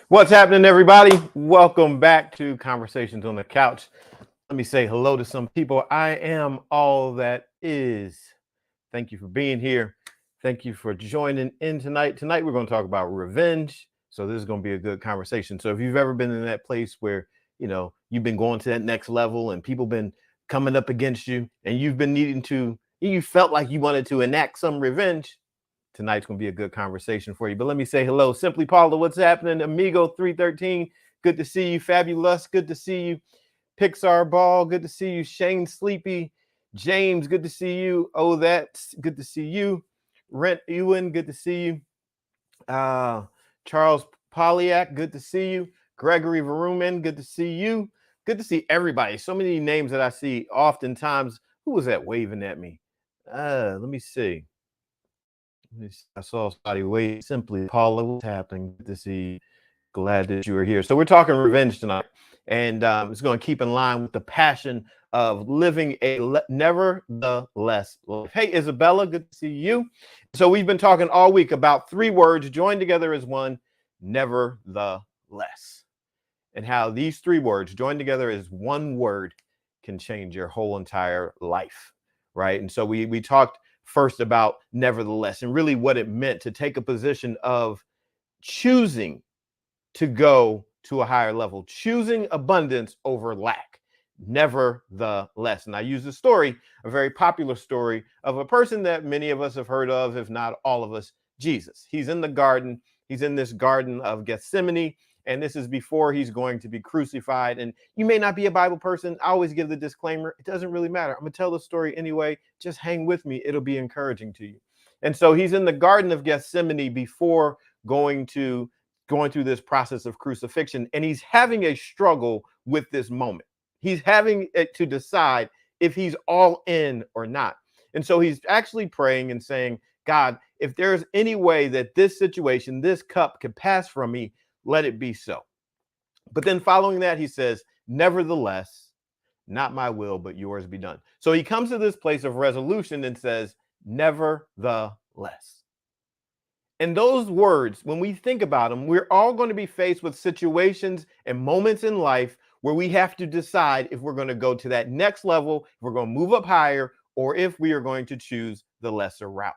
What's happening, everybody? Welcome back to Conversations on the Couch. Let me say hello to some people. I am all that is. Thank you for being here. Thank you for joining in tonight. Tonight, we're going to talk about revenge. So, this is going to be a good conversation. So, if you've ever been in that place where, you've been going to that next level and people been coming up against you and you've been you felt like you wanted to enact some revenge, tonight's going to be a good conversation for you. But let me say hello. Simply Paula, what's happening? Amigo 313, good to see you. Fabulous, good to see you. Pixar Ball, good to see you. Shane Sleepy, James, good to see you. Oh, that's good to see you. Rent Ewan, good to see you. Charles Polyak, good to see you. Gregory Verumen, good to see you. Good to see everybody. So many names that I see oftentimes. Who was that waving at me? Let me see. I saw somebody wait. Simply Paula, what's happening? Good to see you. Glad that you are here. So we're talking revenge tonight, and it's going to keep in line with the passion of living a nevertheless life. Hey, Isabella, good to see you. So we've been talking all week about three words joined together as one, nevertheless, and how these three words joined together as one word can change your whole entire life, right? And so we talked first about nevertheless and really what it meant to take a position of choosing to go to a higher level, choosing abundance over lack, nevertheless. And I use a story, a very popular story of a person that many of us have heard of, if not all of us, Jesus. He's in the garden. He's in this garden of Gethsemane. And this is before he's going to be crucified. And you may not be a Bible person. I always give the disclaimer. It doesn't really matter. I'm going to tell the story anyway. Just hang with me. It'll be encouraging to you. And so he's in the Garden of Gethsemane before going through this process of crucifixion. And he's having a struggle with this moment. He's having to decide if he's all in or not. And so he's actually praying and saying, God, if there's any way that this situation, this cup could pass from me, let it be so. But then following that, he says, nevertheless, not my will, but yours be done. So he comes to this place of resolution and says, nevertheless. And those words, when we think about them, we're all going to be faced with situations and moments in life where we have to decide if we're going to go to that next level, if we're going to move up higher, or if we are going to choose the lesser route.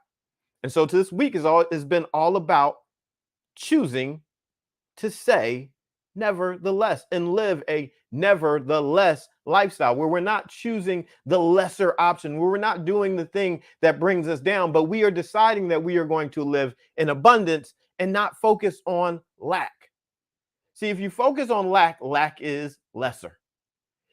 And so this week has been all about choosing to say nevertheless and live a nevertheless lifestyle where we're not choosing the lesser option, where we're not doing the thing that brings us down, but we are deciding that we are going to live in abundance and not focus on lack. See, if you focus on lack, lack is lesser.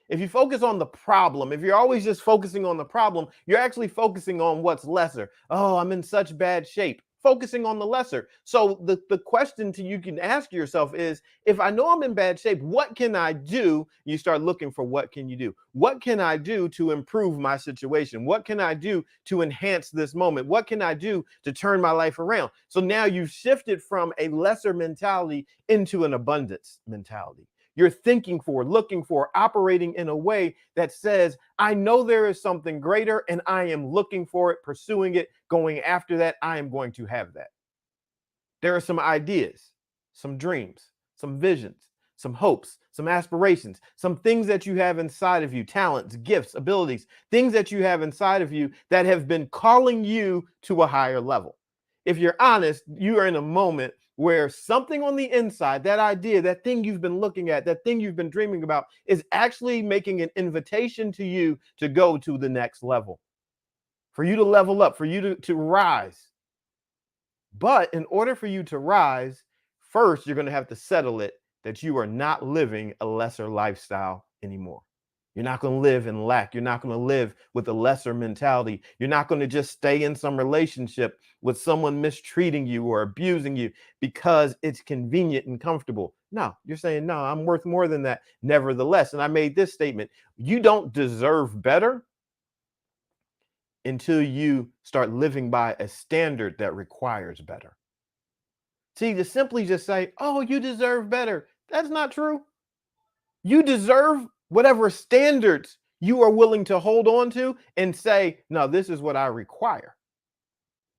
If you focus on the problem, if you're always just focusing on the problem, you're actually focusing on what's lesser. Oh, I'm in such bad shape. Focusing on the lesser. So the question you can ask yourself is, if I know I'm in bad shape, what can I do? You start looking for what can you do? What can I do to improve my situation? What can I do to enhance this moment? What can I do to turn my life around? So now you've shifted from a lesser mentality into an abundance mentality. You're thinking for, looking for, operating in a way that says, I know there is something greater and I am looking for it, pursuing it, going after that. I am going to have that. There are some ideas, some dreams, some visions, some hopes, some aspirations, some things that you have inside of you, talents, gifts, abilities, things that you have inside of you that have been calling you to a higher level. If you're honest, you are in a moment where something on the inside, that idea, that thing you've been looking at, that thing you've been dreaming about, is actually making an invitation to you to go to the next level, for you to level up, for you to rise. But in order for you to rise, first, you're going to have to settle it that you are not living a lesser lifestyle anymore. You're not going to live in lack. You're not going to live with a lesser mentality. You're not going to just stay in some relationship with someone mistreating you or abusing you because it's convenient and comfortable. No, you're saying, no, I'm worth more than that. Nevertheless, and I made this statement, you don't deserve better until you start living by a standard that requires better. See, to simply just say, oh, you deserve better, that's not true. You deserve whatever standards you are willing to hold on to and say, no, this is what I require.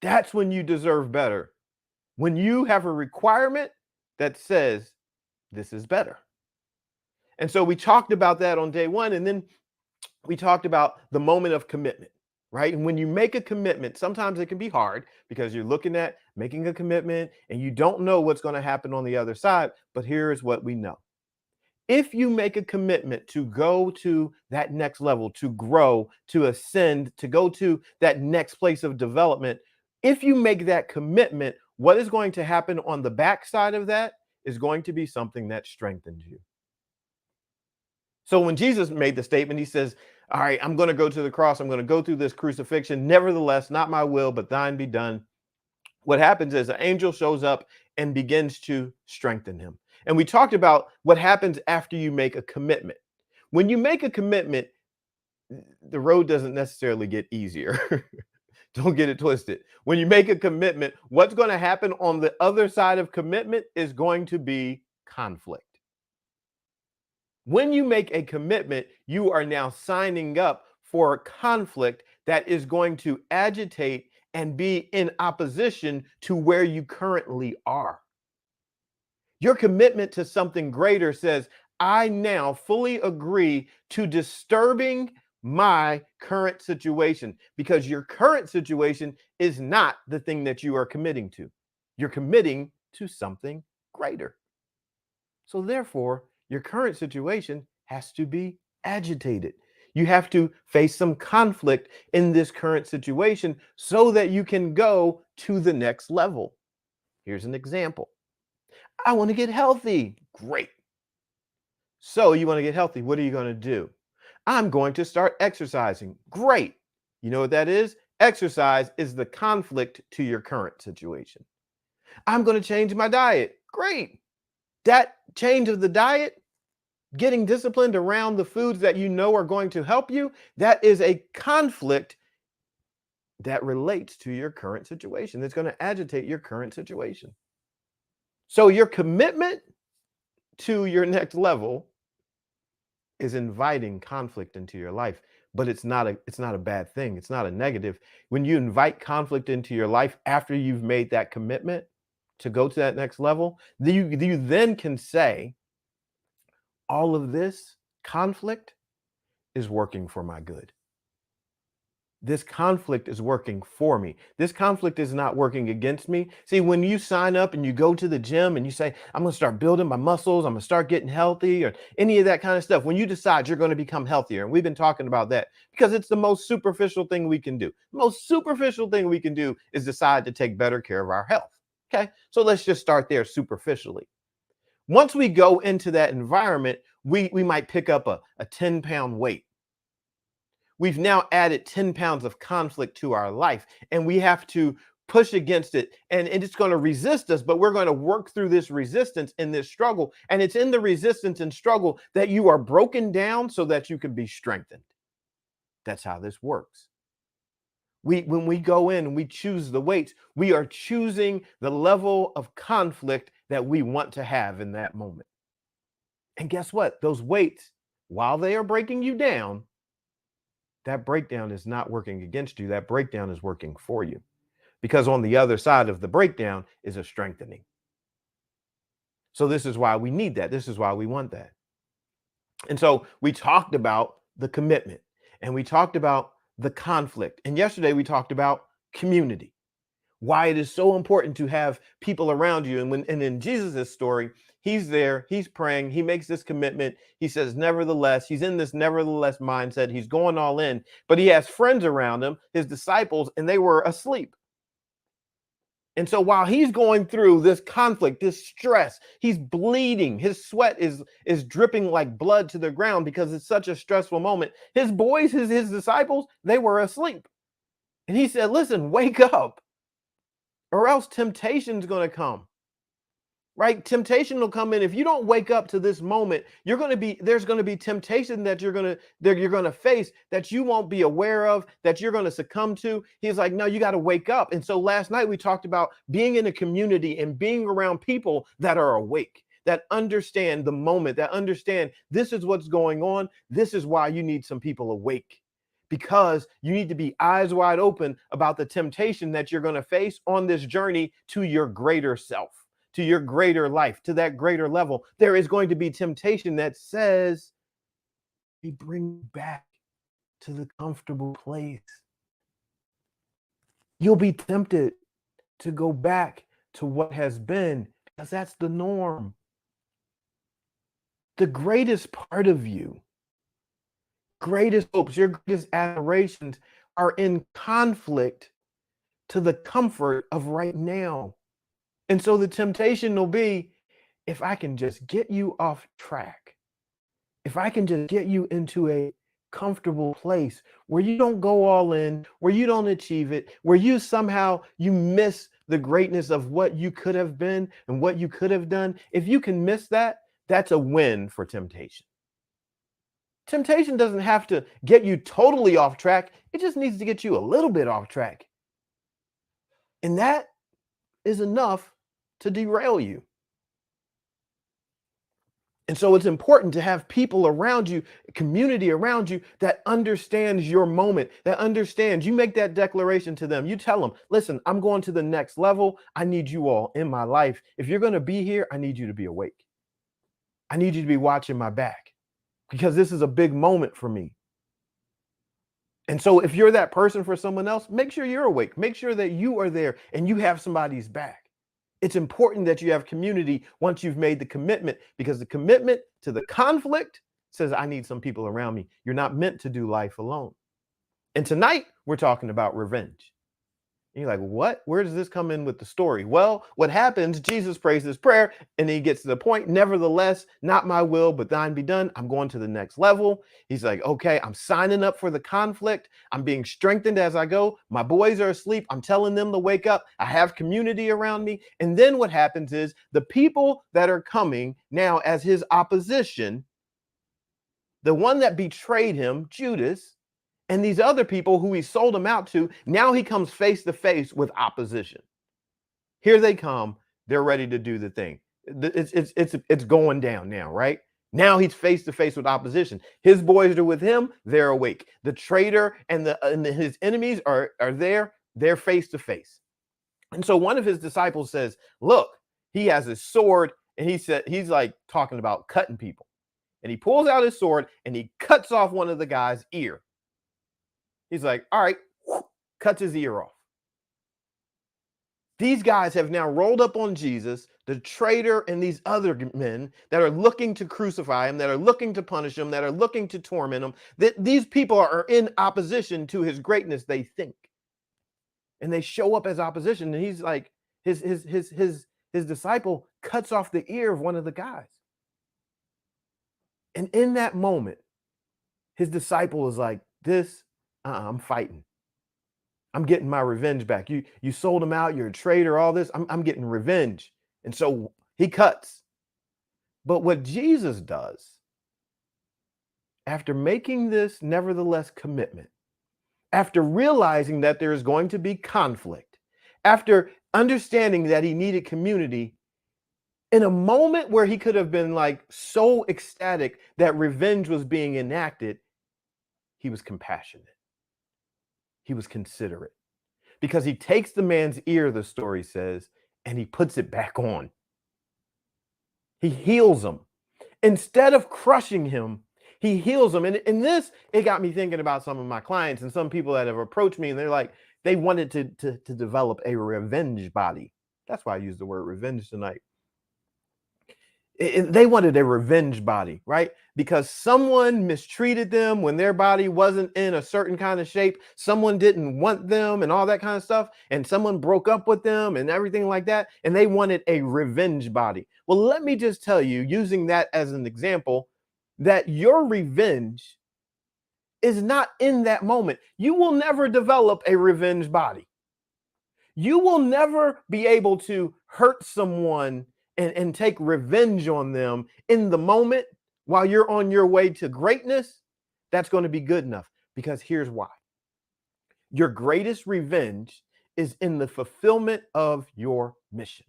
That's when you deserve better. When you have a requirement that says, This is better. And so we talked about that on day one. And then we talked about the moment of commitment, right? And when you make a commitment, sometimes it can be hard because you're looking at making a commitment and you don't know what's going to happen on the other side. But here's what we know. If you make a commitment to go to that next level, to grow, to ascend, to go to that next place of development, if you make that commitment, what is going to happen on the backside of that is going to be something that strengthens you. So when Jesus made the statement, he says, all right, I'm going to go to the cross. I'm going to go through this crucifixion. Nevertheless, not my will, but thine be done. What happens is an angel shows up and begins to strengthen him. And we talked about what happens after you make a commitment. When you make a commitment, the road doesn't necessarily get easier. Don't get it twisted. When you make a commitment, what's going to happen on the other side of commitment is going to be conflict. When you make a commitment, you are now signing up for a conflict that is going to agitate and be in opposition to where you currently are. Your commitment to something greater says, I now fully agree to disturbing my current situation, because your current situation is not the thing that you are committing to. You're committing to something greater. So therefore, your current situation has to be agitated. You have to face some conflict in this current situation so that you can go to the next level. Here's an example. I want to get healthy. Great. So you want to get healthy. What are you going to do? I'm going to start exercising. Great. You know what that is? Exercise is the conflict to your current situation. I'm going to change my diet. Great. That change of the diet, getting disciplined around the foods that you know are going to help you, that is a conflict that relates to your current situation. That's going to agitate your current situation. So your commitment to your next level is inviting conflict into your life, but it's not a bad thing. It's not a negative. When you invite conflict into your life after you've made that commitment to go to that next level, you then can say, all of this conflict is working for my good. This conflict is working for me. This conflict is not working against me. See, when you sign up and you go to the gym and you say, I'm going to start building my muscles, I'm going to start getting healthy, or any of that kind of stuff, when you decide you're going to become healthier, and we've been talking about that because it's the most superficial thing we can do. The most superficial thing we can do is decide to take better care of our health. Okay, so let's just start there superficially. Once we go into that environment, we might pick up a 10-pound weight. We've now added 10 pounds of conflict to our life, and we have to push against it, and it's going to resist us, but we're going to work through this resistance in this struggle. And it's in the resistance and struggle that you are broken down so that you can be strengthened. That's how this works. When we go in and we choose the weights, we are choosing the level of conflict that we want to have in that moment. And guess what? Those weights, while they are breaking you down, that breakdown is not working against you. That breakdown is working for you, because on the other side of the breakdown is a strengthening. So this is why we need that. This is why we want that. And so we talked about the commitment, and we talked about the conflict. And yesterday we talked about community, why it is so important to have people around you. And in Jesus's story, he's there, he's praying, he makes this commitment. He says, nevertheless, he's in this nevertheless mindset. He's going all in, but he has friends around him, his disciples, and they were asleep. And so while he's going through this conflict, this stress, he's bleeding. His sweat is dripping like blood to the ground because it's such a stressful moment. His boys, his disciples, they were asleep. And he said, listen, wake up, or else temptation's going to come. Right? Temptation will come in. If you don't wake up to this moment, there's going to be temptation that you're going to face that you won't be aware of, that you're going to succumb to. He's like, no, you got to wake up. And so last night we talked about being in a community and being around people that are awake, that understand the moment, that understand this is what's going on. This is why you need some people awake, because you need to be eyes wide open about the temptation that you're going to face on this journey to your greater self, to your greater life, to that greater level, there is going to be temptation that says, "He bring you back to the comfortable place." You'll be tempted to go back to what has been because that's the norm. The greatest part of you, greatest hopes, your greatest aspirations are in conflict to the comfort of right now. And so the temptation will be, if I can just get you off track, if I can just get you into a comfortable place where you don't go all in, where you don't achieve it, where you somehow you miss the greatness of what you could have been and what you could have done. If you can miss that, that's a win for temptation. Temptation doesn't have to get you totally off track. It just needs to get you a little bit off track. And that is enough to derail you. And so it's important to have people around you, community around you that understands your moment, that understands. You make that declaration to them. You tell them, listen, I'm going to the next level. I need you all in my life. If you're going to be here, I need you to be awake. I need you to be watching my back because this is a big moment for me. And so if you're that person for someone else, make sure you're awake. Make sure that you are there and you have somebody's back. It's important that you have community once you've made the commitment, because the commitment to the conflict says, I need some people around me. You're not meant to do life alone. And tonight we're talking about revenge. And you're like, what? Where does this come in with the story? Well, what happens, Jesus prays this prayer and he gets to the point, nevertheless, not my will, but thine be done. I'm going to the next level. He's like, okay, I'm signing up for the conflict. I'm being strengthened as I go. My boys are asleep. I'm telling them to wake up. I have community around me. And then what happens is the people that are coming now as his opposition, the one that betrayed him, Judas, and these other people who he sold him out to, now he comes face to face with opposition. Here they come. They're ready to do the thing. It's going down now, right? Now he's face to face with opposition. His boys are with him. They're awake. The traitor and his enemies are there. They're face to face. And so one of his disciples says, look, he has his sword, and he's like talking about cutting people. And he pulls out his sword and he cuts off one of the guy's ear. He's like, all right, cuts his ear off. These guys have now rolled up on Jesus, the traitor, and these other men that are looking to crucify him, that are looking to punish him, that are looking to torment him. That these people are in opposition to his greatness, they think. And they show up as opposition. And he's like, his disciple cuts off the ear of one of the guys. And in that moment, his disciple is like, I'm fighting. I'm getting my revenge back. You sold him out. You're a traitor, all this. I'm getting revenge. And so he cuts. But what Jesus does, after making this nevertheless commitment, after realizing that there is going to be conflict, after understanding that he needed community, in a moment where he could have been like so ecstatic that revenge was being enacted, he was compassionate. He was considerate, because he takes the man's ear, the story says, and he puts it back on. He heals him. Instead of crushing him, he heals him. And in this, it got me thinking about some of my clients and some people that have approached me, and they're like, they wanted to develop a revenge body. That's why I use the word revenge tonight. They wanted a revenge body, right? Because someone mistreated them when their body wasn't in a certain kind of shape. Someone didn't want them and all that kind of stuff. And someone broke up with them and everything like that. And they wanted a revenge body. Well, let me just tell you, using that as an example, that your revenge is not in that moment. You will never develop a revenge body. You will never be able to hurt someone and take revenge on them in the moment while you're on your way to greatness. That's going to be good enough, because here's why. Your greatest revenge is in the fulfillment of your mission.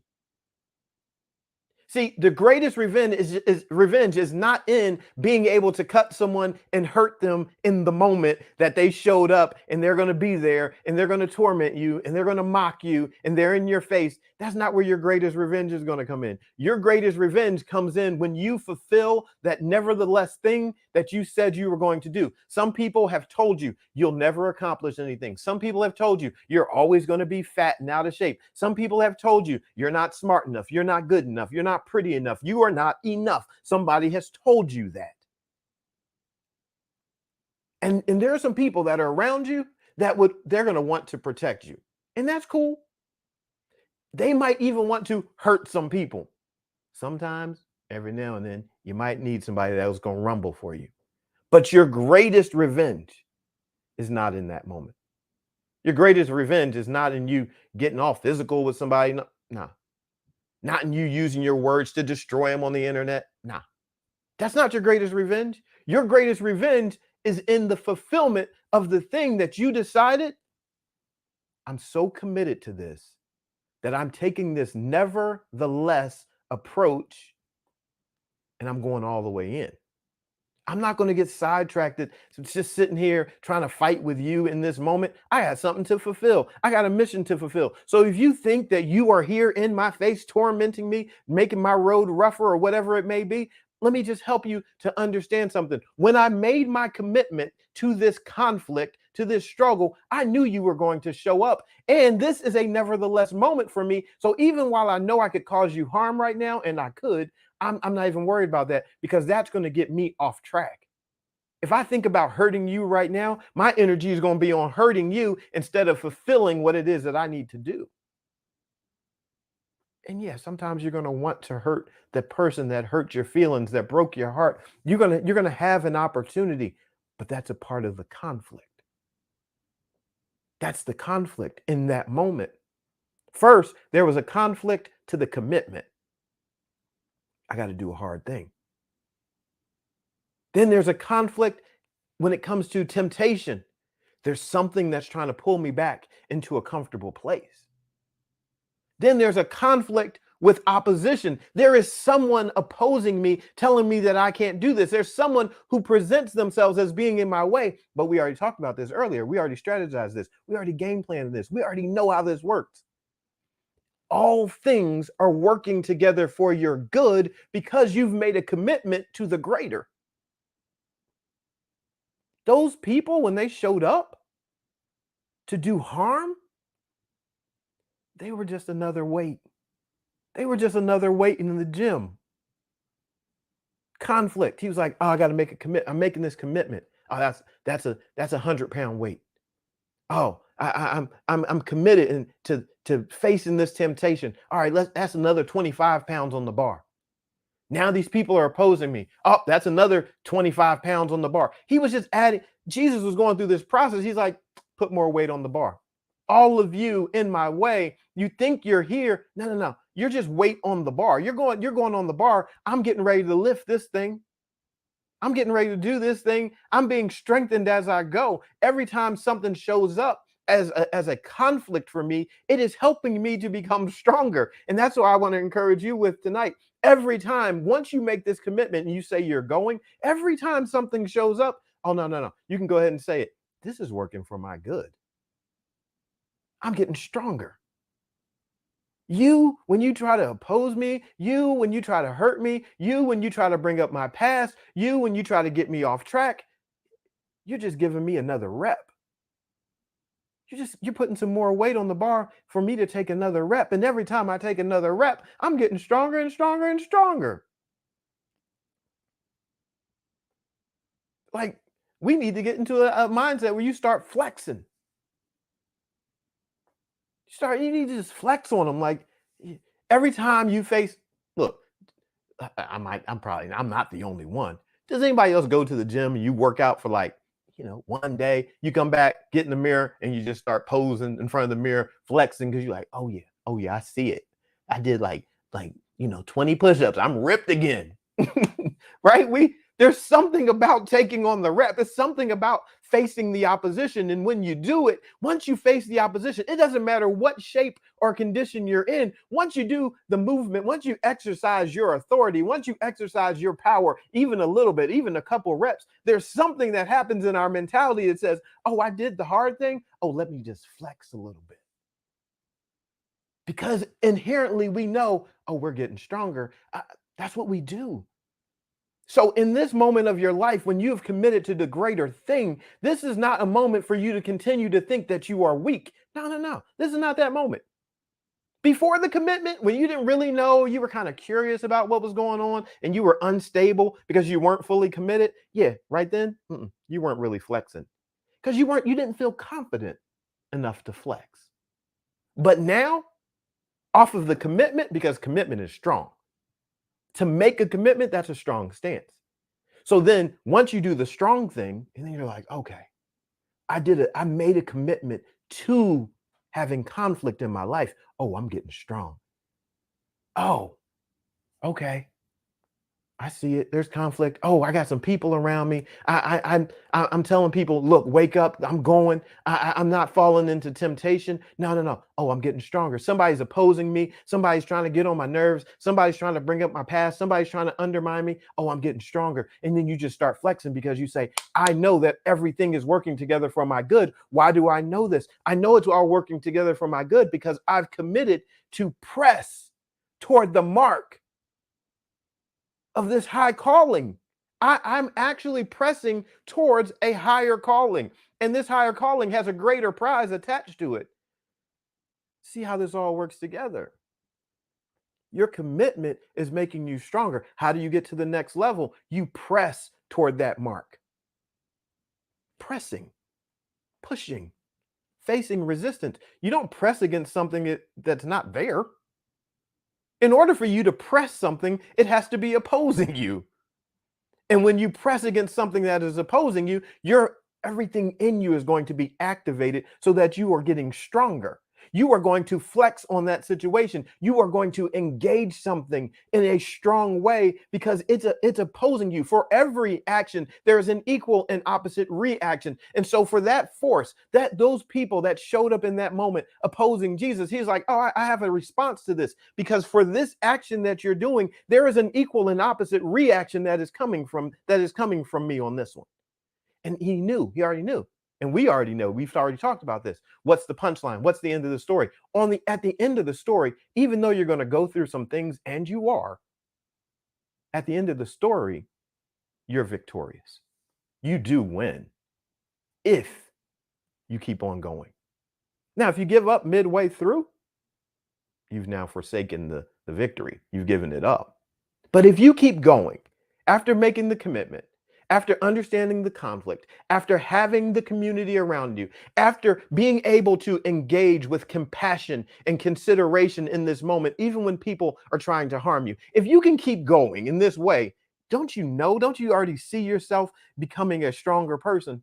See, the greatest revenge is not in being able to cut someone and hurt them in the moment that they showed up, and they're going to be there and they're going to torment you and they're going to mock you and they're in your face. That's not where your greatest revenge is going to come in. Your greatest revenge comes in when you fulfill that nevertheless thing that you said you were going to do. Some people have told you you'll never accomplish anything. Some people have told you you're always going to be fat and out of shape. Some people have told you you're not smart enough, you're not good enough, you're not pretty enough, you are not enough. Somebody has told you that. And there are some people that are around you that they're going to want to protect you. And that's cool. They might even want to hurt some people. Sometimes, every now and then, you might need somebody that was going to rumble for you. But your greatest revenge is not in that moment. Your greatest revenge is not in you getting all physical with somebody. No. Not in you using your words to destroy them on the internet. Nah. That's not your greatest revenge. Your greatest revenge is in the fulfillment of the thing that you decided. I'm so committed to this that I'm taking this nevertheless approach and I'm going all the way in. I'm not going to get sidetracked. Just sitting here trying to fight with you in this moment. I got something to fulfill. I got a mission to fulfill. So if you think that you are here in my face, tormenting me, making my road rougher or whatever it may be, let me just help you to understand something. When I made my commitment to this conflict, to this struggle, I knew you were going to show up. And this is a nevertheless moment for me. So even while I know I could cause you harm right now, and I could, I'm not even worried about that, because that's going to get me off track. If I think about hurting you right now, my energy is going to be on hurting you instead of fulfilling what it is that I need to do. And yeah, sometimes you're going to want to hurt the person that hurt your feelings, that broke your heart. You're going to have an opportunity, but that's a part of the conflict. That's the conflict in that moment. First, there was a conflict to the commitment. I got to do a hard thing. Then there's a conflict when it comes to temptation. There's something that's trying to pull me back into a comfortable place. Then there's a conflict with opposition. There is someone opposing me, telling me that I can't do this. There's someone who presents themselves as being in my way. But we already talked about this earlier. We already strategized this. We already game planned this. We already know how this works. All things are working together for your good because you've made a commitment to the greater. Those people, when they showed up to do harm, they were just another weight. They were just another weight in the gym. Conflict. He was like, "Oh, I got to make a commit. I'm making this commitment. Oh, that's a 100-pound weight. Oh, I'm committed to facing this temptation. All right, that's another 25 pounds on the bar. Now these people are opposing me. Oh, that's another 25 pounds on the bar." He was just adding. Jesus was going through this process. He's like, put more weight on the bar. All of you in my way, you think you're here. No. You're just weight on the bar. You're going on the bar. I'm getting ready to lift this thing. I'm getting ready to do this thing. I'm being strengthened as I go. Every time something shows up as a conflict for me, it is helping me to become stronger. And that's what I want to encourage you with tonight. Every time, once you make this commitment and you say you're going, every time something shows up, oh, no. You can go ahead and say it. This is working for my good. I'm getting stronger. You, when you try to oppose me, you, when you try to hurt me, you, when you try to bring up my past, you, when you try to get me off track, you're just giving me another rep. You're putting some more weight on the bar for me to take another rep. And every time I take another rep, I'm getting stronger and stronger and stronger. Like, we need to get into a mindset where you start flexing. You need to just flex on them. Like, every time you face, look, I'm not the only one. Does anybody else go to the gym and you work out for like, one day, you come back, get in the mirror, and you just start posing in front of the mirror, flexing, because you're like, oh yeah, I see it. I did like 20 push-ups. I'm ripped again. Right? There's something about taking on the rep. It's something about facing the opposition. And when you do it, once you face the opposition, it doesn't matter what shape or condition you're in. Once you do the movement, once you exercise your authority, once you exercise your power, even a little bit, even a couple reps, there's something that happens in our mentality that says, oh, I did the hard thing. Oh, let me just flex a little bit. Because inherently we know, oh, we're getting stronger. That's what we do. So, in this moment of your life, when you have committed to the greater thing, this is not a moment for you to continue to think that you are weak. No, no, no. This is not that moment. Before the commitment, when you didn't really know, you were kind of curious about what was going on and you were unstable because you weren't fully committed. Yeah, right then, you weren't really flexing because you didn't feel confident enough to flex. But now, off of the commitment, because commitment is strong. To make a commitment, that's a strong stance. So then once you do the strong thing, and then you're like, okay, I made a commitment to having conflict in my life. Oh, I'm getting strong. Oh, okay. I see it. There's conflict. Oh, I got some people around me. I'm telling people, look, wake up. I'm going. I'm not falling into temptation. No, no, no. Oh, I'm getting stronger. Somebody's opposing me. Somebody's trying to get on my nerves. Somebody's trying to bring up my past. Somebody's trying to undermine me. Oh, I'm getting stronger. And then you just start flexing because you say, I know that everything is working together for my good. Why do I know this? I know it's all working together for my good because I've committed to press toward the mark of this high calling. I'm actually pressing towards a higher calling, and this higher calling has a greater prize attached to it. See how this all works together. Your commitment is making you stronger. How do you get to the next level? You press toward that mark. Pressing, pushing, facing resistance. You don't press against something that's not there. In order for you to press something, it has to be opposing you. And when you press against something that is opposing you, everything in you is going to be activated so that you are getting stronger. You are going to flex on that situation. You are going to engage something in a strong way because it's opposing you. For every action, there is an equal and opposite reaction. And so for that force, that those people that showed up in that moment opposing Jesus, he's like, oh, I have a response to this because for this action that you're doing, there is an equal and opposite reaction that is coming from me on this one. And he already knew. And we already know, we've already talked about this. What's the punchline? What's the end of the story? At the end of the story, even though you're going to go through some things, and you are, at the end of the story, you're victorious. You do win if you keep on going. Now, if you give up midway through, you've now forsaken the victory. You've given it up. But if you keep going after making the commitment, after understanding the conflict, after having the community around you, after being able to engage with compassion and consideration in this moment, even when people are trying to harm you, if you can keep going in this way, don't you already see yourself becoming a stronger person?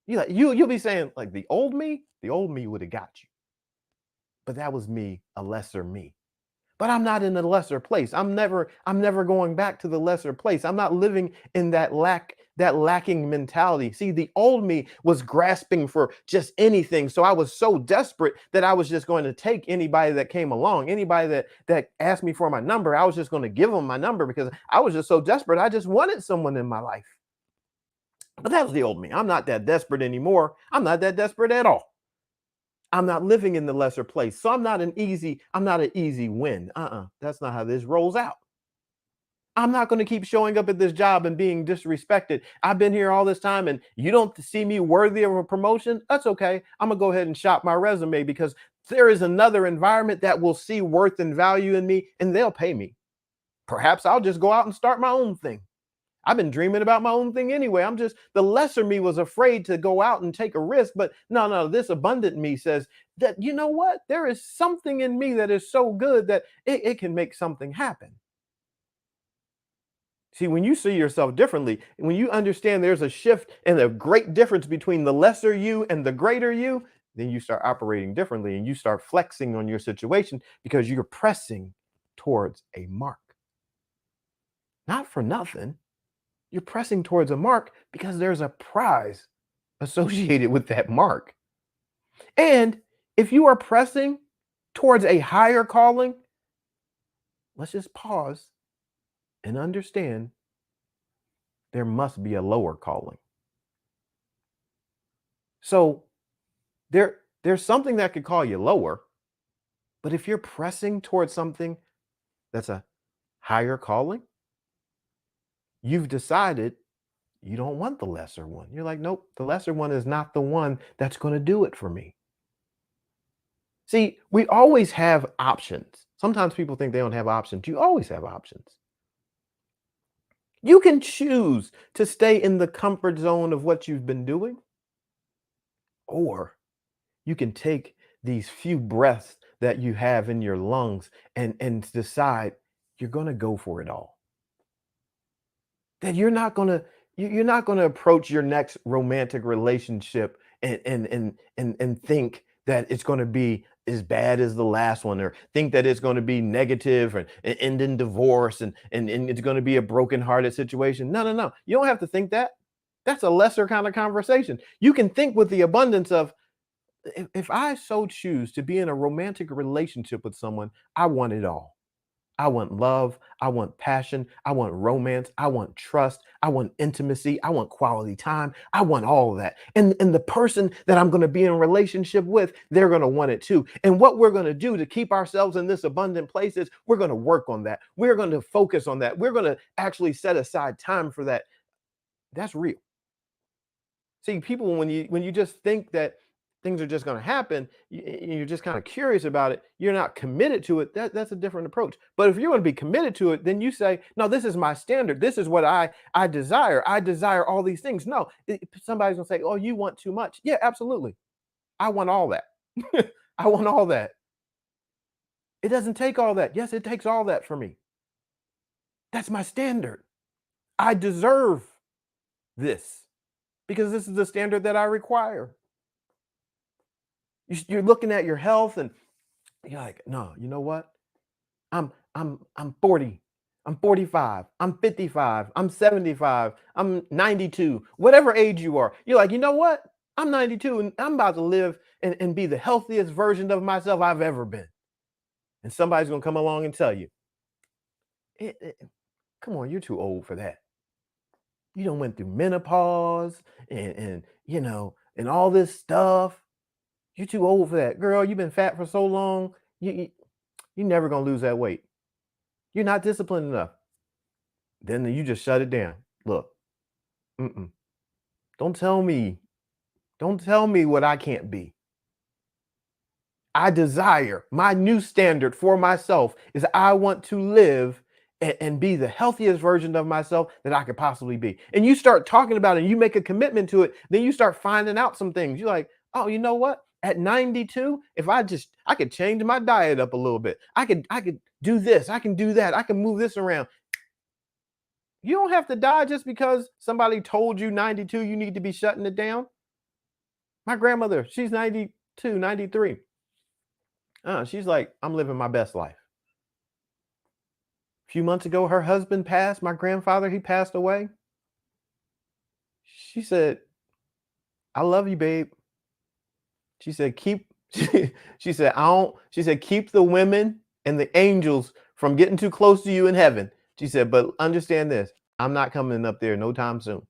You'll be saying, like, the old me would have got you. But that was me, a lesser me. But I'm not in a lesser place. I'm never going back to the lesser place. I'm not living in that lacking mentality. See, the old me was grasping for just anything. So I was so desperate that I was just going to take anybody that came along, anybody that asked me for my number. I was just going to give them my number because I was just so desperate. I just wanted someone in my life. But that was the old me. I'm not that desperate anymore. I'm not that desperate at all. I'm not living in the lesser place. So I'm not an easy win. That's not how this rolls out. I'm not going to keep showing up at this job and being disrespected. I've been here all this time and you don't see me worthy of a promotion. That's okay. I'm going to go ahead and shop my resume because there is another environment that will see worth and value in me and they'll pay me. Perhaps I'll just go out and start my own thing. I've been dreaming about my own thing anyway. The lesser me was afraid to go out and take a risk, but no, this abundant me says that, you know what? There is something in me that is so good that it can make something happen. See, when you see yourself differently, when you understand there's a shift and a great difference between the lesser you and the greater you, then you start operating differently and you start flexing on your situation because you're pressing towards a mark. Not for nothing. You're pressing towards a mark because there's a prize associated with that mark. And if you are pressing towards a higher calling, let's just pause and understand there must be a lower calling. So there's something that could call you lower, but if you're pressing towards something that's a higher calling, you've decided you don't want the lesser one. You're like, nope, the lesser one is not the one that's going to do it for me. See, we always have options. Sometimes people think they don't have options. You always have options. You can choose to stay in the comfort zone of what you've been doing, or you can take these few breaths that you have in your lungs and decide you're going to go for it all. That you're not going to approach your next romantic relationship and think that it's going to be as bad as the last one, or think that it's going to be negative and end in divorce, and it's going to be a broken-hearted situation. No, no, no. You don't have to think that. That's a lesser kind of conversation. You can think with the abundance of, if I so choose to be in a romantic relationship with someone, I want it all. I want love. I want passion. I want romance. I want trust. I want intimacy. I want quality time. I want all of that. And the person that I'm going to be in a relationship with, they're going to want it too. And what we're going to do to keep ourselves in this abundant place is we're going to work on that. We're going to focus on that. We're going to actually set aside time for that. That's real. See, people, when you just think that things are just going to happen, you're just kind of curious about it. You're not committed to it. That's a different approach. But if you're going to be committed to it, then you say, "No, this is my standard. This is what I desire. I desire all these things." No, somebody's going to say, "Oh, you want too much." Yeah, absolutely. I want all that. I want all that. It doesn't take all that. Yes, it takes all that for me. That's my standard. I deserve this because this is the standard that I require. You're looking at your health and you're like, no, you know what? I'm 40. I'm 45. I'm 55. I'm 75. I'm 92. Whatever age you are, you're like, you know what? I'm 92 and I'm about to live and be the healthiest version of myself I've ever been. And somebody's gonna come along and tell you, "Eh, eh, come on, you're too old for that. You don't went through menopause and all this stuff. You're too old for that. Girl, you've been fat for so long. You're never gonna lose that weight. You're not disciplined enough." Then you just shut it down. Look, mm-mm. Don't tell me, don't tell me what I can't be. I desire my new standard for myself is I want to live and be the healthiest version of myself that I could possibly be. And you start talking about it and you make a commitment to it, then you start finding out some things. You're like, oh, you know what? At 92, if I could change my diet up a little bit. I could do this, I can do that, I can move this around. You don't have to die just because somebody told you 92 you need to be shutting it down. My grandmother, she's 92, 93. She's like, I'm living my best life. A few months ago, her husband passed. My grandfather, he passed away. She said, I love you, babe. She said, she said, she said, keep the women and the angels from getting too close to you in heaven. She said, but understand this, I'm not coming up there no time soon.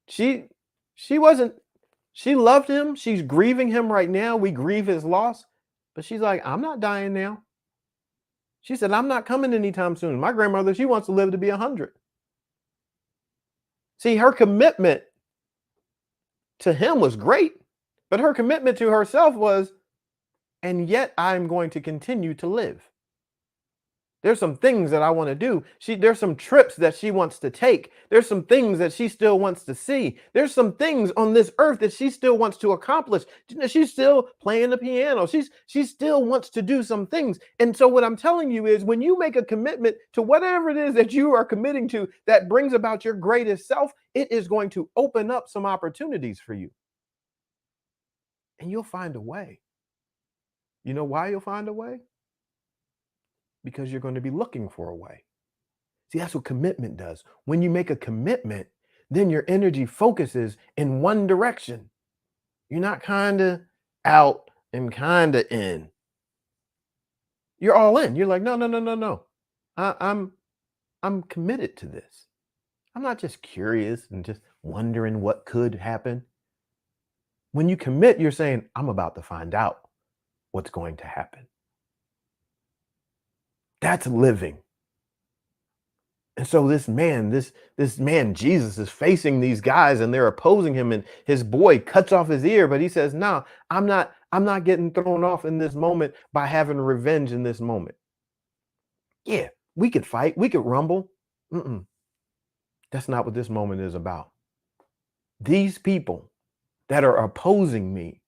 She she wasn't, she loved him. She's grieving him right now. We grieve his loss. But she's like, I'm not dying now. She said, I'm not coming anytime soon. My grandmother, she wants to live to be 100. See, her commitment to him was great, but her commitment to herself was, and yet I'm going to continue to live. There's some things that I want to do. There's some trips that she wants to take. There's some things that she still wants to see. There's some things on this earth that she still wants to accomplish. She's still playing the piano. She still wants to do some things. And so what I'm telling you is, when you make a commitment to whatever it is that you are committing to that brings about your greatest self, it is going to open up some opportunities for you. And you'll find a way. You know why you'll find a way? Because you're going to be looking for a way. See, that's what commitment does. When you make a commitment, then your energy focuses in one direction. You're not kind of out and kind of in. You're all in. You're like, no, no, no, no, no. I'm committed to this. I'm not just curious and just wondering what could happen. When you commit, you're saying, I'm about to find out what's going to happen. That's living. And so this man, Jesus, is facing these guys and they're opposing him, and his boy cuts off his ear, but he says, no, I'm not getting thrown off in this moment by having revenge in this moment. Yeah, we could fight, we could rumble. Mm-mm. That's not what this moment is about. These people that are opposing me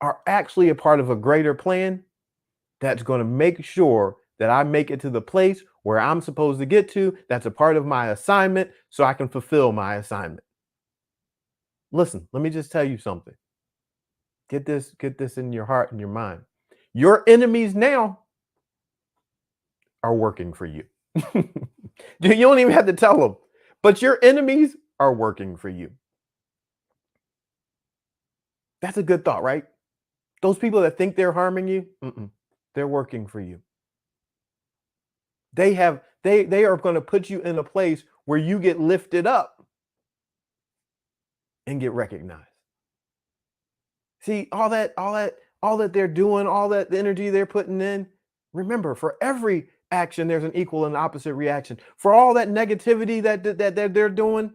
are actually a part of a greater plan that's going to make sure that I make it to the place where I'm supposed to get to. That's a part of my assignment so I can fulfill my assignment. Listen, let me just tell you something. Get this in your heart and your mind. Your enemies now are working for you. You don't even have to tell them, but your enemies are working for you. That's a good thought, right? Those people that think they're harming you, they're working for you. They are going to put you in a place where you get lifted up and get recognized. See, all that they're doing, all that the energy they're putting in. Remember, for every action, there's an equal and opposite reaction. For all that negativity that they're doing,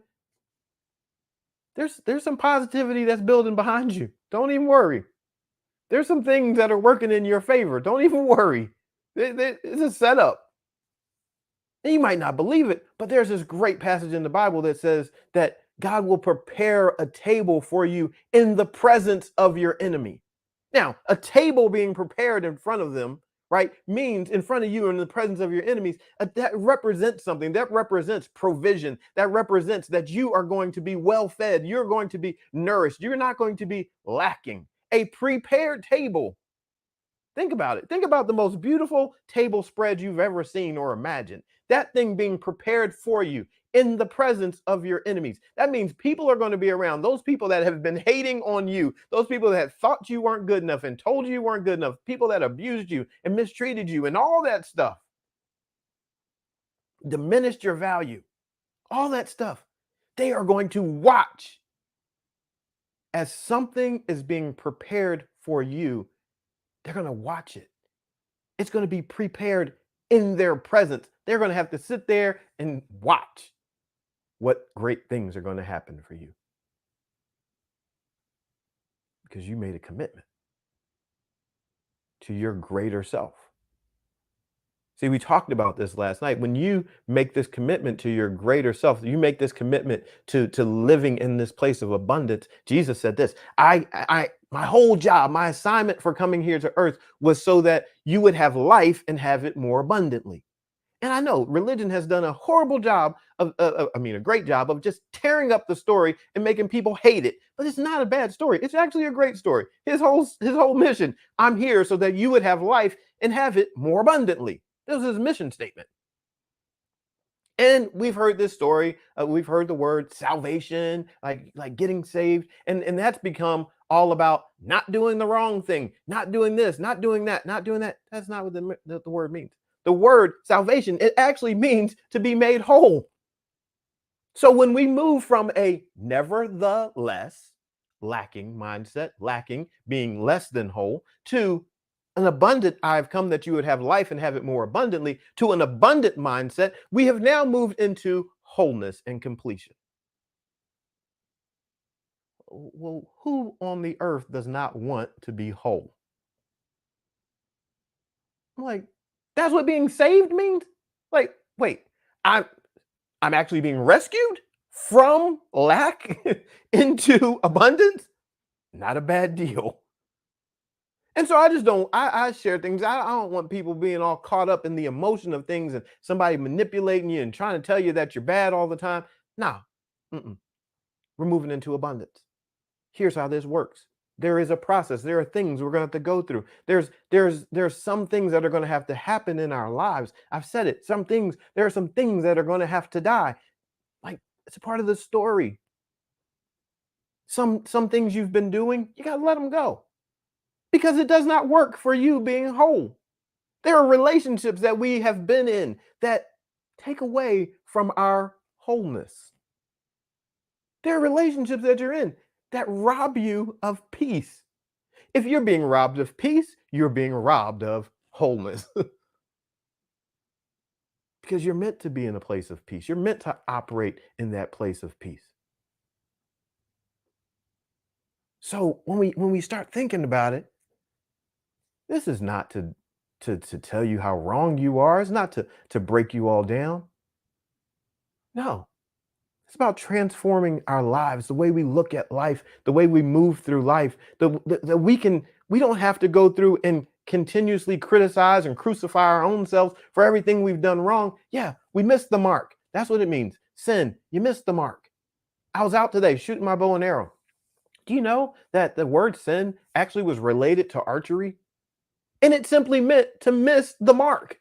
there's some positivity that's building behind you. Don't even worry. There's some things that are working in your favor. Don't even worry. It's a setup. And you might not believe it, but there's this great passage in the Bible that says that God will prepare a table for you in the presence of your enemy. Now, a table being prepared in front of them, right, means in front of you in the presence of your enemies, that represents something. That represents provision. That represents that you are going to be well fed. You're going to be nourished. You're not going to be lacking. A prepared table. Think about it. Think about the most beautiful table spread you've ever seen or imagined. That thing being prepared for you in the presence of your enemies. That means people are going to be around. Those people that have been hating on you, those people that thought you weren't good enough and told you weren't good enough, people that abused you and mistreated you and all that stuff, diminished your value, all that stuff. They are going to watch as something is being prepared for you. They're going to watch it. It's going to be prepared in their presence. They're going to have to sit there and watch what great things are going to happen for you. Because you made a commitment to your greater self. See, we talked about this last night. When you make this commitment to your greater self, you make this commitment to living in this place of abundance. Jesus said this, my whole job, my assignment for coming here to earth was so that you would have life and have it more abundantly. And I know religion has done a horrible job a great job of just tearing up the story and making people hate it. But it's not a bad story. It's actually a great story. His whole mission, I'm here so that you would have life and have it more abundantly. That was his mission statement. And we've heard this story. We've heard the word salvation, like getting saved. And that's become all about not doing the wrong thing, not doing this, not doing that, not doing that. That's not what the word means. The word salvation, it actually means to be made whole. So when we move from a nevertheless lacking mindset, lacking being less than whole, to an abundant, I've come that you would have life and have it more abundantly, to an abundant mindset, we have now moved into wholeness and completion. Well, who on the earth does not want to be whole? I'm like, that's what being saved means? Like, wait, I'm actually being rescued from lack into abundance? Not a bad deal. And so I just don't, I share things. I don't want people being all caught up in the emotion of things and somebody manipulating you and trying to tell you that you're bad all the time. No, we're moving into abundance. Here's how this works. There is a process. There are things we're going to have to go through. There's some things that are going to have to happen in our lives. I've said it. There are some things that are going to have to die. Like, it's a part of the story. Some things you've been doing, you got to let them go because it does not work for you being whole. There are relationships that we have been in that take away from our wholeness. There are relationships that you're in that rob you of peace. If you're being robbed of peace, you're being robbed of wholeness. Because you're meant to be in a place of peace. You're meant to operate in that place of peace. So when we start thinking about it, this is not to tell you how wrong you are. It's not to break you all down. No. It's about transforming our lives, the way we look at life, the way we move through life, that we don't have to go through and continuously criticize and crucify our own selves for everything we've done wrong. Yeah, we missed the mark. That's what it means. Sin, you missed the mark. I was out today shooting my bow and arrow. Do you know that the word sin actually was related to archery? And it simply meant to miss the mark.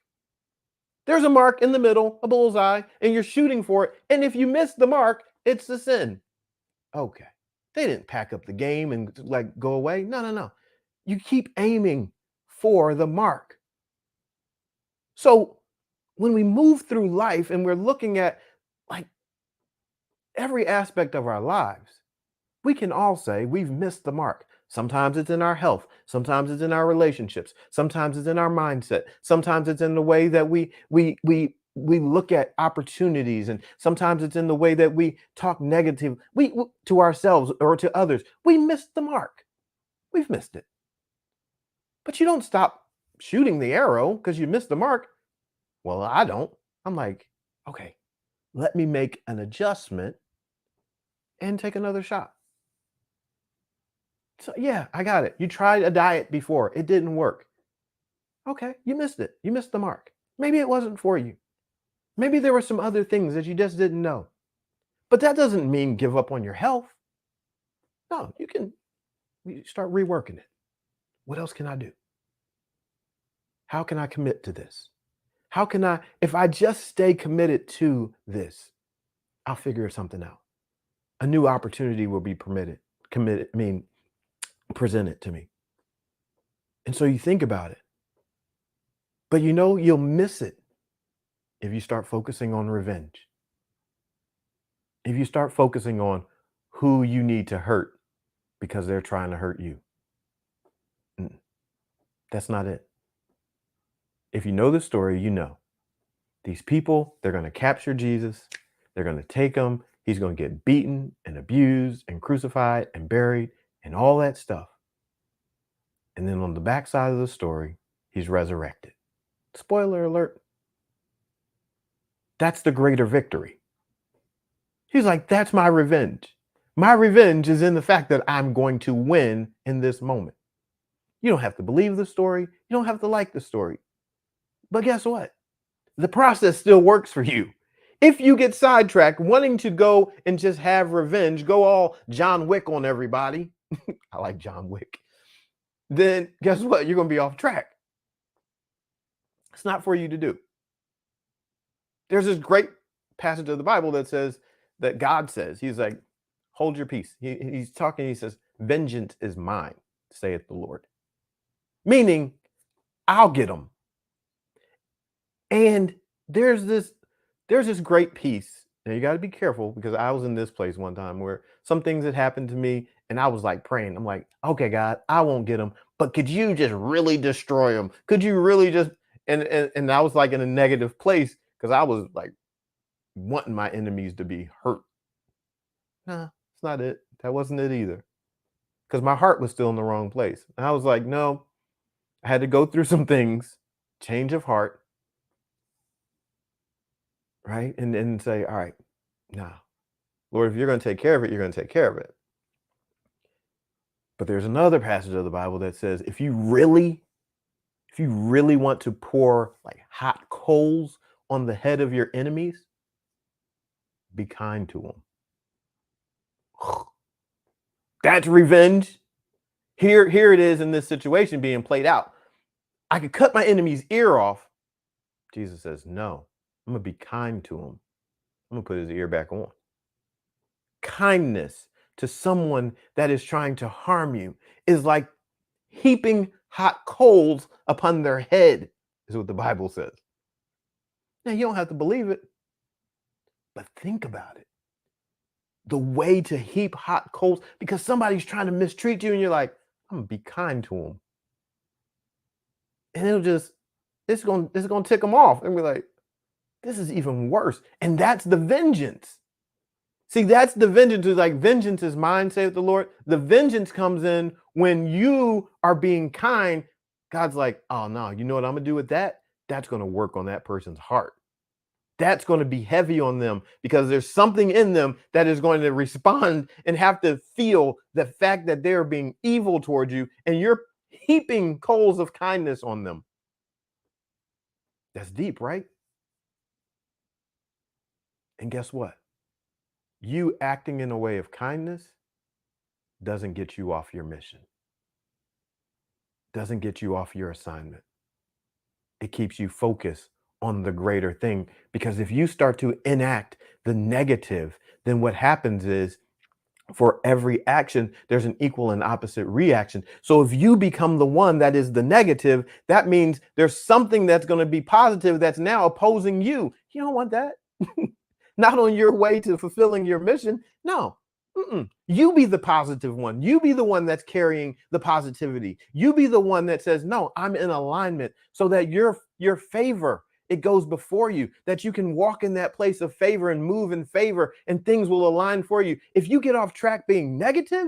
There's a mark in the middle, a bullseye, and you're shooting for it. And if you miss the mark, it's a sin. Okay. They didn't pack up the game and like go away. No, no, no. You keep aiming for the mark. So when we move through life and we're looking at like every aspect of our lives, we can all say we've missed the mark. Sometimes it's in our health. Sometimes it's in our relationships. Sometimes it's in our mindset. Sometimes it's in the way that we look at opportunities, and sometimes it's in the way that we talk negative to ourselves or to others. We missed the mark. We've missed it. But you don't stop shooting the arrow because you missed the mark. Well, I don't. I'm like, okay, let me make an adjustment and take another shot. So yeah, I got it. You tried a diet before. It didn't work. Okay, you missed it. You missed the mark. Maybe it wasn't for you. Maybe there were some other things that you just didn't know. But that doesn't mean give up on your health. No, you start reworking it. What else can I do? How can I commit to this? How can I, if I just stay committed to this, I'll figure something out. A new opportunity will be presented to me. And so you think about it. But you'll miss it if you start focusing on revenge. If you start focusing on who you need to hurt because they're trying to hurt you. That's not it. If you know the story, you know. These people, they're going to capture Jesus. They're going to take him. He's going to get beaten and abused and crucified and buried and all that stuff. And then on the backside of the story, he's resurrected. Spoiler alert. That's the greater victory. He's like, that's my revenge. My revenge is in the fact that I'm going to win in this moment. You don't have to believe the story. You don't have to like the story. But guess what? The process still works for you. If you get sidetracked wanting to go and just have revenge, go all John Wick on everybody. I like John Wick. Then guess what? You're going to be off track. It's not for you to do. There's this great passage of the Bible that says, that God says, he's like, hold your peace. He's talking, he says, vengeance is mine, saith the Lord. Meaning, I'll get them. And there's this great peace. Now you got to be careful because I was in this place one time where some things had happened to me and I was like praying. I'm like, okay, God, I won't get them, but could you just really destroy them? Could you really just, and I was like in a negative place because I was like wanting my enemies to be hurt. Nah, it's not it. That wasn't it either. Because my heart was still in the wrong place. And I was like, no, I had to go through some things, change of heart, right? And say, all right, nah, Lord, if you're going to take care of it, you're going to take care of it. But there's another passage of the Bible that says, if you really want to pour like hot coals on the head of your enemies, be kind to them. That's revenge. Here it is in this situation being played out. I could cut my enemy's ear off. Jesus says, no, I'm going to be kind to him. I'm going to put his ear back on. Kindness to someone that is trying to harm you is like heaping hot coals upon their head, is what the Bible says. Now, you don't have to believe it, but think about it. The way to heap hot coals, because somebody's trying to mistreat you and you're like, I'm going to be kind to them. And it's going to tick them off. And we're like, this is even worse. And that's the vengeance. See, that's the vengeance. Is like, vengeance is mine, saith the Lord. The vengeance comes in when you are being kind. God's like, oh no, you know what I'm gonna do with that? That's gonna work on that person's heart. That's going to be heavy on them because there's something in them that is going to respond and have to feel the fact that they're being evil towards you, and you're heaping coals of kindness on them. That's deep, right? And guess what? You acting in a way of kindness doesn't get you off your mission, doesn't get you off your assignment. It keeps you focused on the greater thing, because if you start to enact the negative, then what happens is, for every action, there's an equal and opposite reaction. So if you become the one that is the negative, that means there's something that's going to be positive that's now opposing you. You don't want that. Not on your way to fulfilling your mission. No. You be the positive one. You be the one that's carrying the positivity. You be the one that says, no, I'm in alignment, so that your favor, it goes before you, that you can walk in that place of favor and move in favor, and things will align for you. If you get off track being negative,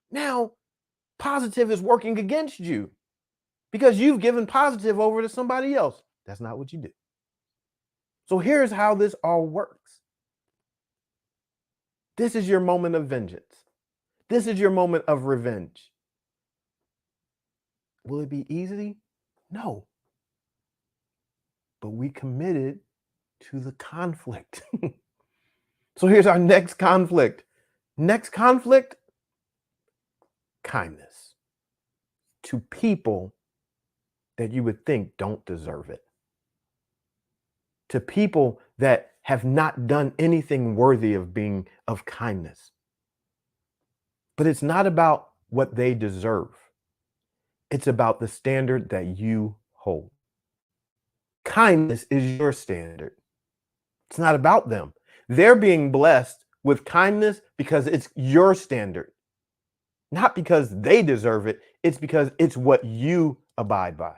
now positive is working against you because you've given positive over to somebody else. That's not what you did. So here's how this all works. This is your moment of vengeance. This is your moment of revenge. Will it be easy? No. But we committed to the conflict. So here's our next conflict. Next conflict, kindness to people that you would think don't deserve it. To people that have not done anything worthy of kindness. But it's not about what they deserve. It's about the standard that you hold. Kindness is your standard. It's not about them. They're being blessed with kindness because it's your standard. Not because they deserve it. It's because it's what you abide by.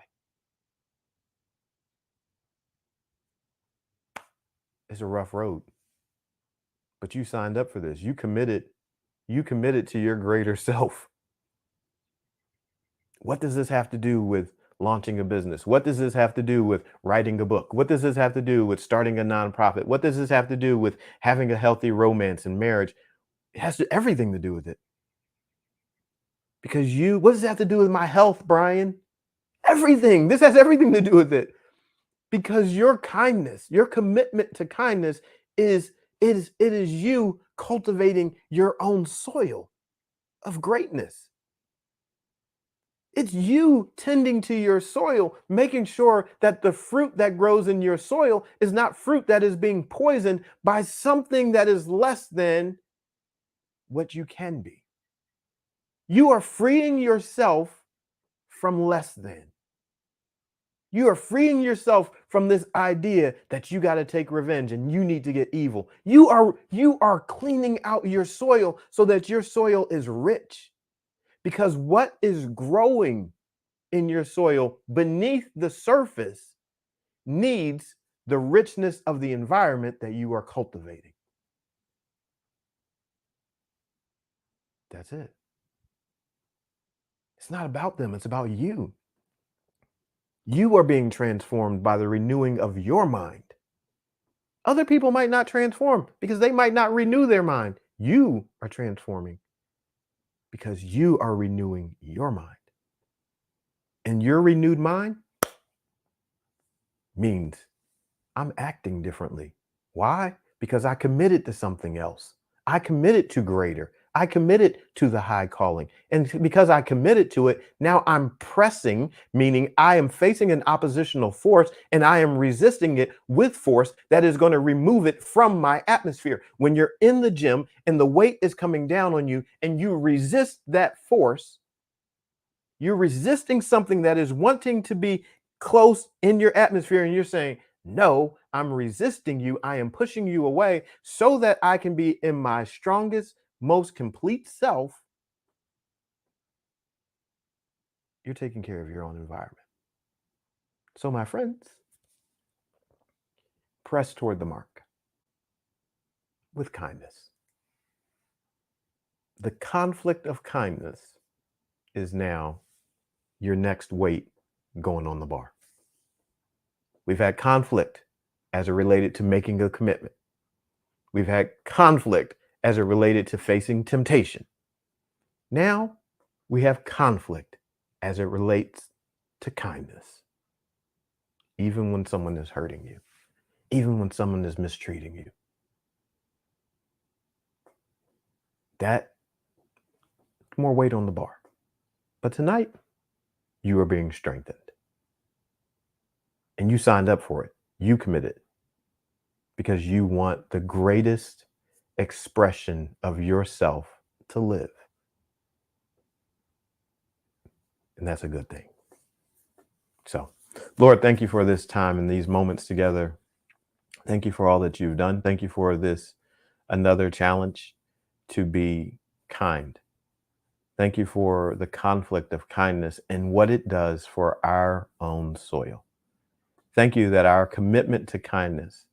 It's a rough road. But you signed up for this. You committed to your greater self. What does this have to do with launching a business? What does this have to do with writing a book? What does this have to do with starting a nonprofit? What does this have to do with having a healthy romance and marriage? It has everything to do with it. Because what does it have to do with my health, Brian? Everything. This has everything to do with it. Because your kindness, your commitment to kindness is you cultivating your own soil of greatness. It's you tending to your soil, making sure that the fruit that grows in your soil is not fruit that is being poisoned by something that is less than what you can be. You are freeing yourself from less than. You are freeing yourself from this idea that you got to take revenge and you need to get evil. You are cleaning out your soil so that your soil is rich. Because what is growing in your soil beneath the surface needs the richness of the environment that you are cultivating. That's it. It's not about them. It's about you. You are being transformed by the renewing of your mind. Other people might not transform because they might not renew their mind. You are transforming because you are renewing your mind. And your renewed mind means I'm acting differently. Why? Because I committed to something else. I committed to greater. I committed to the high calling. And because I committed to it, now I'm pressing, meaning I am facing an oppositional force and I am resisting it with force that is going to remove it from my atmosphere. When you're in the gym and the weight is coming down on you and you resist that force, you're resisting something that is wanting to be close in your atmosphere, and you're saying, no, I'm resisting you. I am pushing you away so that I can be in my strongest, most complete self. You're taking care of your own environment. So, my friends, press toward the mark with kindness. The conflict of kindness is now your next weight going on the bar. We've had conflict as it related to making a commitment. We've had conflict as it related to facing temptation. Now we have conflict as it relates to kindness. Even when someone is hurting you, even when someone is mistreating you. That more weight on the bar. But tonight, you are being strengthened. And you signed up for it. You committed. Because you want the greatest expression of yourself to live. And that's a good thing. So, Lord, thank you for this time and these moments together. Thank you for all that you've done. Thank you for this another challenge to be kind. Thank you for the conflict of kindness and what it does for our own soil. Thank you that our commitment to kindness,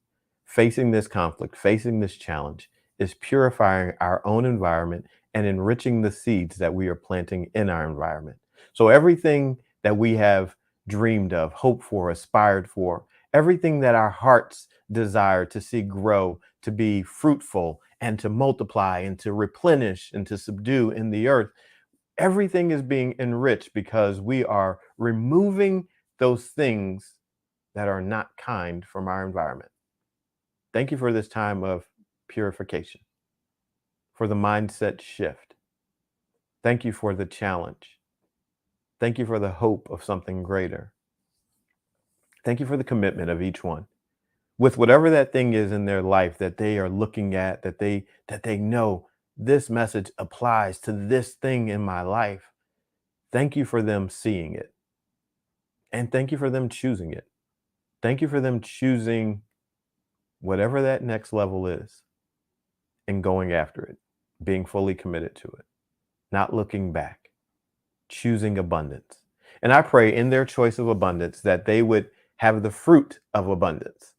facing this conflict, facing this challenge, is purifying our own environment and enriching the seeds that we are planting in our environment. So everything that we have dreamed of, hoped for, aspired for, everything that our hearts desire to see grow, to be fruitful and to multiply and to replenish and to subdue in the earth, everything is being enriched because we are removing those things that are not kind from our environment. Thank you for this time of purification, for the mindset shift. Thank you for the challenge. Thank you for the hope of something greater. Thank you for the commitment of each one. With whatever that thing is in their life that they are looking at, that they know this message applies to this thing in my life. Thank you for them seeing it. And thank you for them choosing it. Thank you for them choosing whatever that next level is and going after it, being fully committed to it, not looking back, choosing abundance. And I pray in their choice of abundance that they would have the fruit of abundance,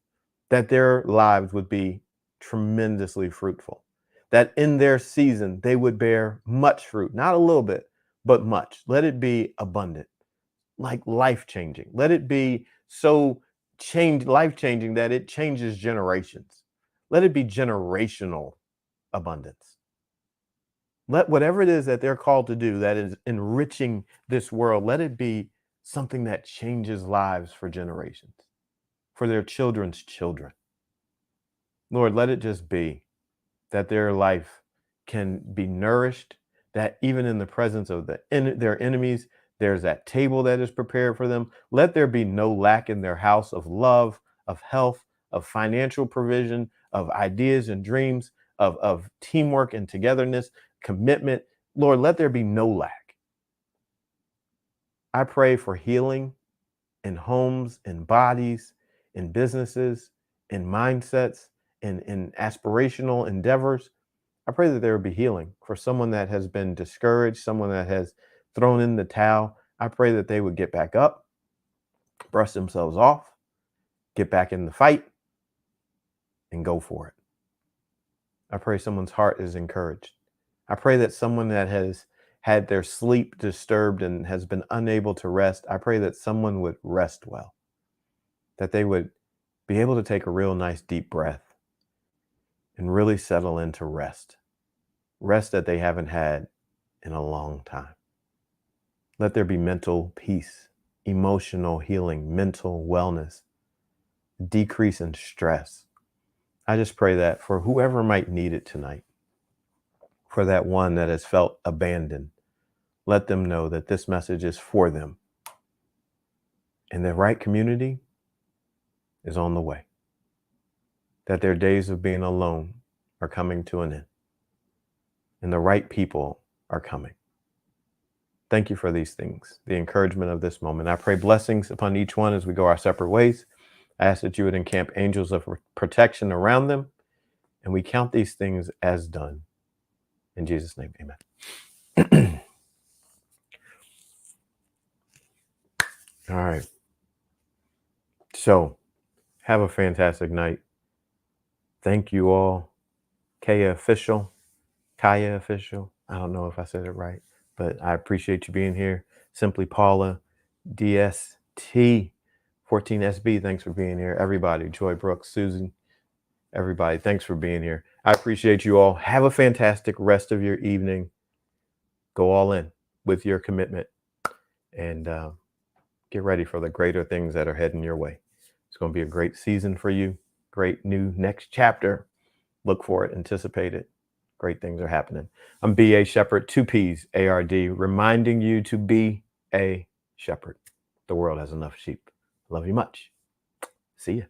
that their lives would be tremendously fruitful, that in their season they would bear much fruit, not a little bit, but much. Let it be abundant, like life-changing. Let it be so life-changing that it changes generations. Let it be generational abundance. Let whatever it is that they're called to do that is enriching this world, let it be something that changes lives for generations, for their children's children. Lord, let it just be that their life can be nourished, that even in the presence of their enemies, there's that table that is prepared for them. Let there be no lack in their house of love, of health, of financial provision, of ideas and dreams, of teamwork and togetherness, commitment. Lord, let there be no lack. I pray for healing in homes, in bodies, in businesses, in mindsets, in aspirational endeavors. I pray that there would be healing for someone that has been discouraged, someone that has thrown in the towel. I pray that they would get back up, brush themselves off, get back in the fight, and go for it. I pray someone's heart is encouraged. I pray that someone that has had their sleep disturbed and has been unable to rest, I pray that someone would rest well, that they would be able to take a real nice deep breath and really settle into rest that they haven't had in a long time. Let there be mental peace, emotional healing, mental wellness, decrease in stress. I just pray that for whoever might need it tonight, for that one that has felt abandoned. Let them know that this message is for them. And the right community is on the way. That their days of being alone are coming to an end. And the right people are coming. Thank you for these things, the encouragement of this moment. I pray blessings upon each one as we go our separate ways. I ask that you would encamp angels of protection around them. And we count these things as done. In Jesus' name, amen. All right. So have a fantastic night. Thank you all. Kaya Official. I don't know if I said it right, but I appreciate you being here. Simply Paula, DST, 14SB, thanks for being here. Everybody, Joy Brooks, Susan, everybody, thanks for being here. I appreciate you all. Have a fantastic rest of your evening. Go all in with your commitment and get ready for the greater things that are heading your way. It's going to be a great season for you. Great new next chapter. Look for it, anticipate it. Great things are happening. I'm B.A. Shepherd, 2 P's, A-R-D, reminding you to be a shepherd. The world has enough sheep. Love you much. See ya.